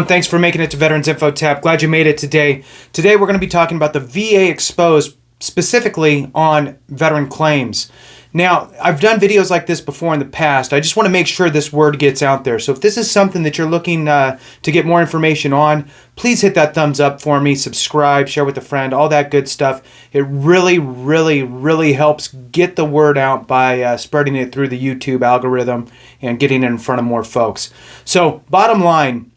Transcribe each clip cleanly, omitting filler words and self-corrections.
Thanks for making it to Veterans Info Tab. Glad you made it today. Today we're going to be talking about the VA Exposed, specifically on veteran claims. Now, I've done videos like this before in the past. I just want to make sure this word gets out there. So if this is something that you're looking to get more information on, please hit that thumbs up for me, subscribe, share with a friend, all that good stuff. It really, really, really helps get the word out by spreading it through the YouTube algorithm and getting it in front of more folks. So bottom line,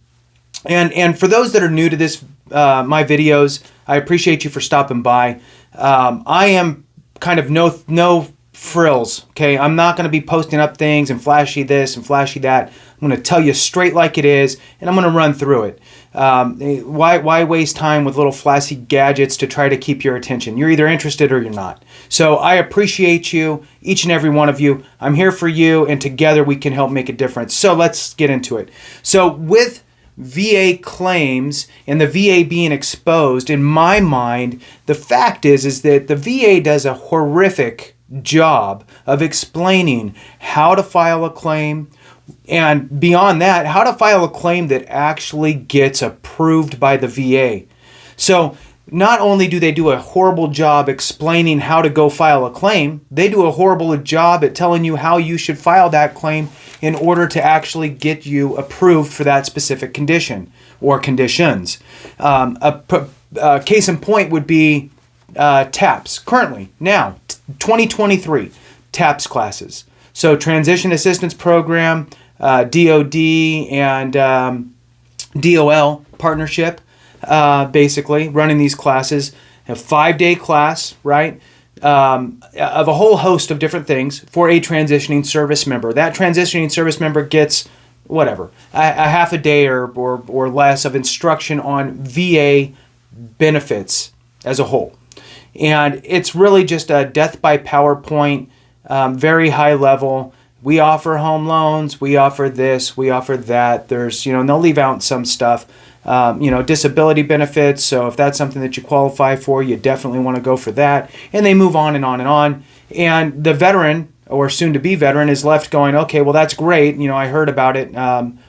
and for those that are new to this, my videos, I appreciate you for stopping by. I am kind of no frills, okay? I'm not going to be posting up things and flashy this and flashy that. I'm going to tell you straight like it is, and I'm going to run through it. Why waste time with little flashy gadgets to try to keep your attention? You're either interested or you're not. So I appreciate you, each and every one of you. I'm here for you, and together we can help make a difference. So let's get into it. So with VA claims and the VA being exposed, in my mind, the fact is that the VA does a horrific job of explaining how to file a claim, and beyond that, how to file a claim that actually gets approved by the VA. So not only do they do a horrible job explaining how to go file a claim, they do a horrible job at telling you how you should file that claim in order to actually get you approved for that specific condition or conditions. A case in point would be TAPS. Currently, now, 2023, TAPS classes. So Transition Assistance Program, DOD and DOL partnership, basically running these classes. A 5-day class, right? Of a whole host of different things for a transitioning service member. That transitioning service member gets whatever, a half a day or less of instruction on VA benefits as a whole. And it's really just a death by PowerPoint, very high level. We offer home loans, we offer this, we offer that. There's, and they'll leave out some stuff. Disability benefits. So if that's something that you qualify for, you definitely want to go for that. And they move on and on and on. And the veteran or soon to be veteran is left going, okay, well, that's great. I heard about it.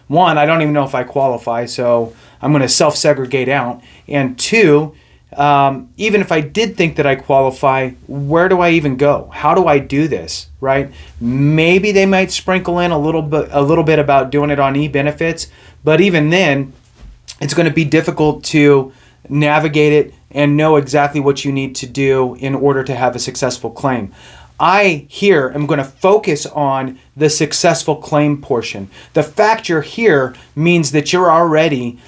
One, I don't even know if I qualify, so I'm going to self-segregate out. And two, even if I did think that I qualify, where do I even go? How do I do this, right? Maybe they might sprinkle in a little bit about doing it on e-benefits, but even then, it's going to be difficult to navigate it and know exactly what you need to do in order to have a successful claim. I here am going to focus on the successful claim portion. The fact you're here means that you're already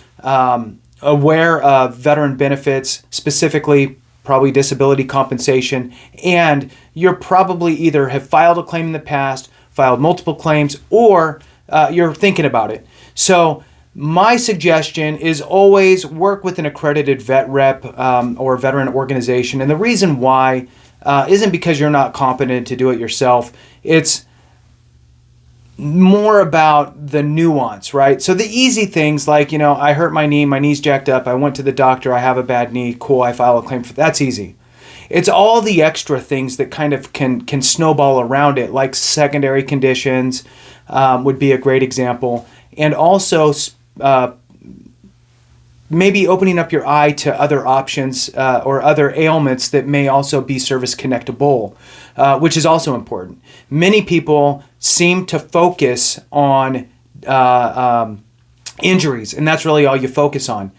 aware of veteran benefits, specifically probably disability compensation, and you're probably either have filed a claim in the past, filed multiple claims, or you're thinking about it. So my suggestion is always work with an accredited vet rep or veteran organization. And the reason why isn't because you're not competent to do it yourself. It's more about the nuance, right? So the easy things like, I hurt my knee's jacked up, I went to the doctor, I have a bad knee, cool, I file a claim for that's easy. It's all the extra things that kind of can snowball around it, like secondary conditions would be a great example. And also maybe opening up your eye to other options or other ailments that may also be service connectable, which is also important. Many people seem to focus on injuries, and that's really all you focus on,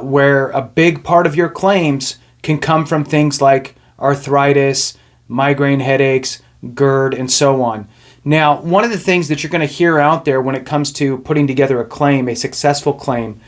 where a big part of your claims can come from things like arthritis, migraine headaches, GERD, and so on. Now, one of the things that you're going to hear out there when it comes to putting together a claim, a successful claim,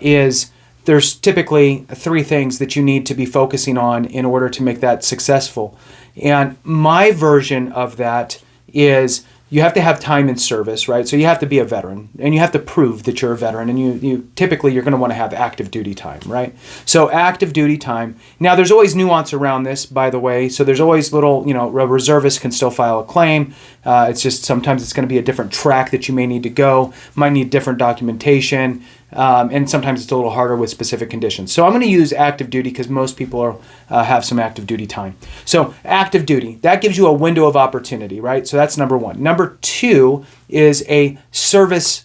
is there's typically 3 things that you need to be focusing on in order to make that successful. And my version of that is you have to have time in service, right? So you have to be a veteran, and you have to prove that you're a veteran, and you typically you're going to want to have active duty time, right? So active duty time. Now there's always nuance around this, by the way. So there's always little, a reservist can still file a claim. It's just sometimes it's going to be a different track that you may need to go, might need different documentation. And sometimes it's a little harder with specific conditions. So I'm going to use active duty because most people have some active duty time. So active duty, that gives you a window of opportunity, right? So that's number one. Number two is a service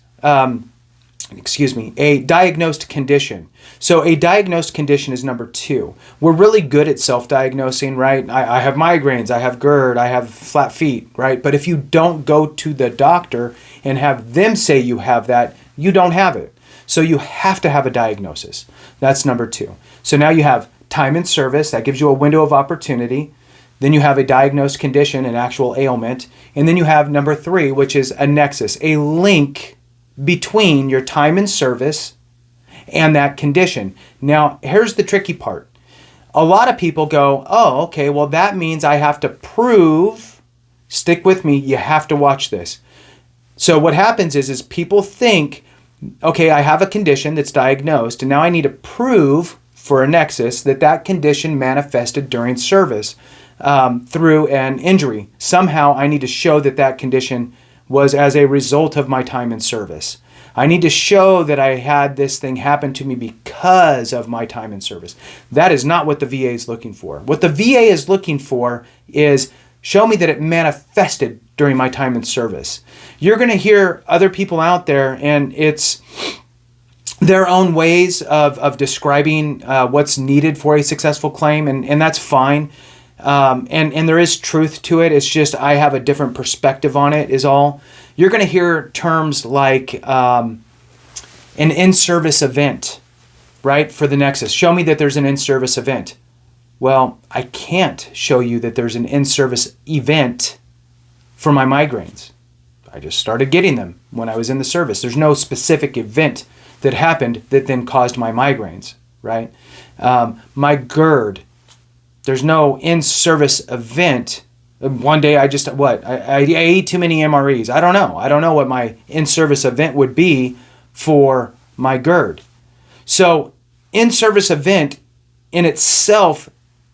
a diagnosed condition. So a diagnosed condition is number 2. We're really good at self-diagnosing, right? I have migraines, I have GERD, I have flat feet, right? But if you don't go to the doctor and have them say you have that, you don't have it. So you have to have a diagnosis. That's number 2. So now you have time in service. That gives you a window of opportunity. Then you have a diagnosed condition, an actual ailment. And then you have number 3, which is a nexus, a link between your time in service and that condition. Now, here's the tricky part. A lot of people go, oh, okay, well, that means I have to prove, stick with me, you have to watch this. So what happens is people think, okay, I have a condition that's diagnosed, and now I need to prove for a nexus that that condition manifested during service through an injury. Somehow I need to show that that condition was as a result of my time in service. I need to show that I had this thing happen to me because of my time in service. That is not what the VA is looking for. What the VA is looking for is show me that it manifested during my time in service. You're going to hear other people out there, and it's their own ways of describing what's needed for a successful claim, and that's fine. And there is truth to it. It's just I have a different perspective on it is all. You're going to hear terms like an in-service event, right, for the nexus. Show me that there's an in-service event. Well, I can't show you that there's an in-service event for my migraines. I just started getting them when I was in the service. There's no specific event that happened that then caused my migraines, right? My GERD, there's no in-service event. One day I ate too many MREs. I don't know. I don't know what my in-service event would be for my GERD. So in-service event in itself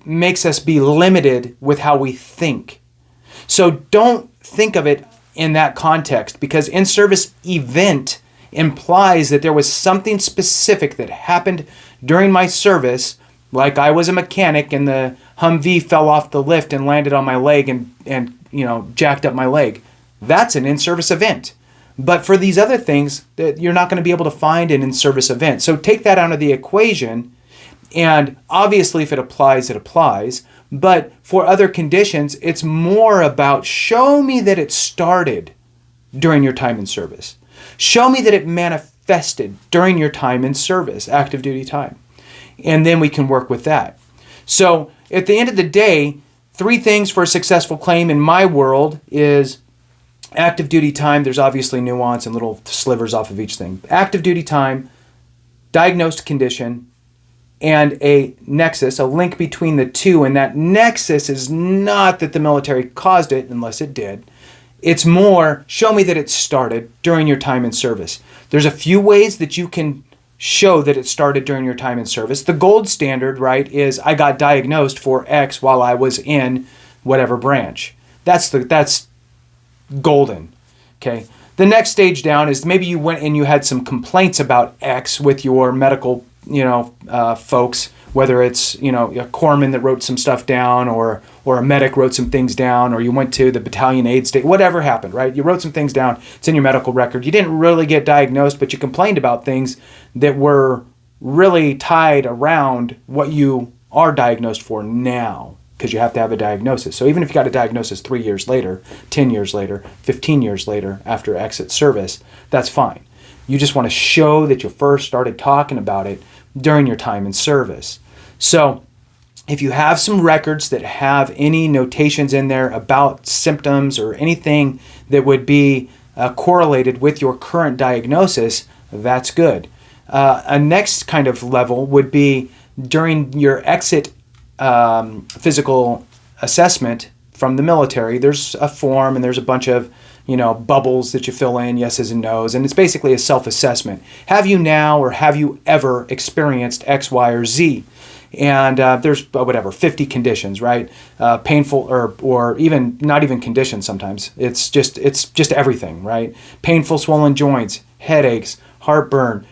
makes us be limited with how we think. So don't think of it in that context, because in-service event implies that there was something specific that happened during my service, like I was a mechanic and the Humvee fell off the lift and landed on my leg and jacked up my leg. That's an in-service event. But for these other things, that you're not going to be able to find an in-service event. So take that out of the equation, and obviously if it applies, it applies. But for other conditions, it's more about show me that it started during your time in service. Show me that it manifested during your time in service, active duty time. And then we can work with that. So at the end of the day, 3 things for a successful claim in my world is active duty time. There's obviously nuance and little slivers off of each thing. Active duty time, diagnosed condition, and a nexus, a link between the two. And that nexus is not that the military caused it, unless it did. It's more, show me that it started during your time in service. There's a few ways that you can show that it started during your time in service. The gold standard, right, is I got diagnosed for X while I was in whatever branch. That's golden, okay? The next stage down is maybe you went and you had some complaints about X with your medical, folks, whether it's, a corpsman that wrote some stuff down or a medic wrote some things down, or you went to the battalion aid state, whatever happened, right? You wrote some things down. It's in your medical record. You didn't really get diagnosed, but you complained about things that were really tied around what you are diagnosed for now, because you have to have a diagnosis. So even if you got a diagnosis 3 years later, 10 years later, 15 years later after exit service, that's fine. You just want to show that you first started talking about it during your time in service. So if you have some records that have any notations in there about symptoms or anything that would be correlated with your current diagnosis, that's good. A next kind of level would be during your exit physical assessment from the military. There's a form and there's a bunch of bubbles that you fill in, yeses and nos, and it's basically a self-assessment. Have you now or have you ever experienced X, Y, or Z? And there's 50 conditions, right? Painful or even not even conditions sometimes. It's just everything, right? Painful swollen joints, headaches, heartburn,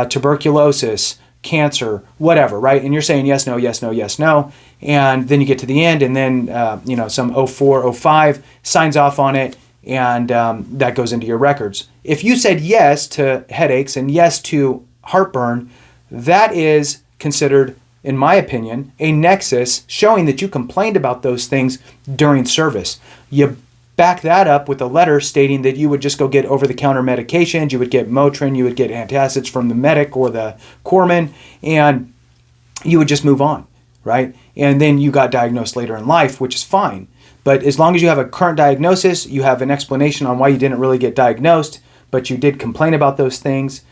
tuberculosis, cancer, whatever, right? And you're saying yes, no, yes, no, yes, no. And then you get to the end, and then some 04, 05 signs off on it, and that goes into your records. if you said yes to headaches and yes to heartburn, that is considered, in my opinion, a nexus showing that you complained about those things during service. You back that up with a letter stating that you would just go get over-the-counter medications, you would get Motrin, you would get antacids from the medic or the corpsman, and you would just move on, right? And then you got diagnosed later in life, which is fine. But as long as you have a current diagnosis, you have an explanation on why you didn't really get diagnosed, but you did complain about those things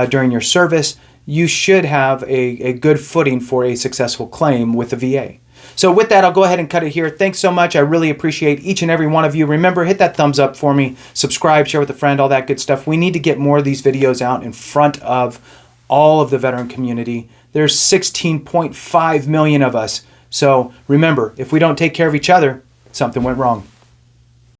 during your service, you should have a good footing for a successful claim with the VA. So with that, I'll go ahead and cut it here. Thanks so much. I really appreciate each and every one of you. Remember, hit that thumbs up for me, subscribe, share with a friend, all that good stuff. We need to get more of these videos out in front of all of the veteran community. There's 16.5 million of us. So remember, if we don't take care of each other, something went wrong.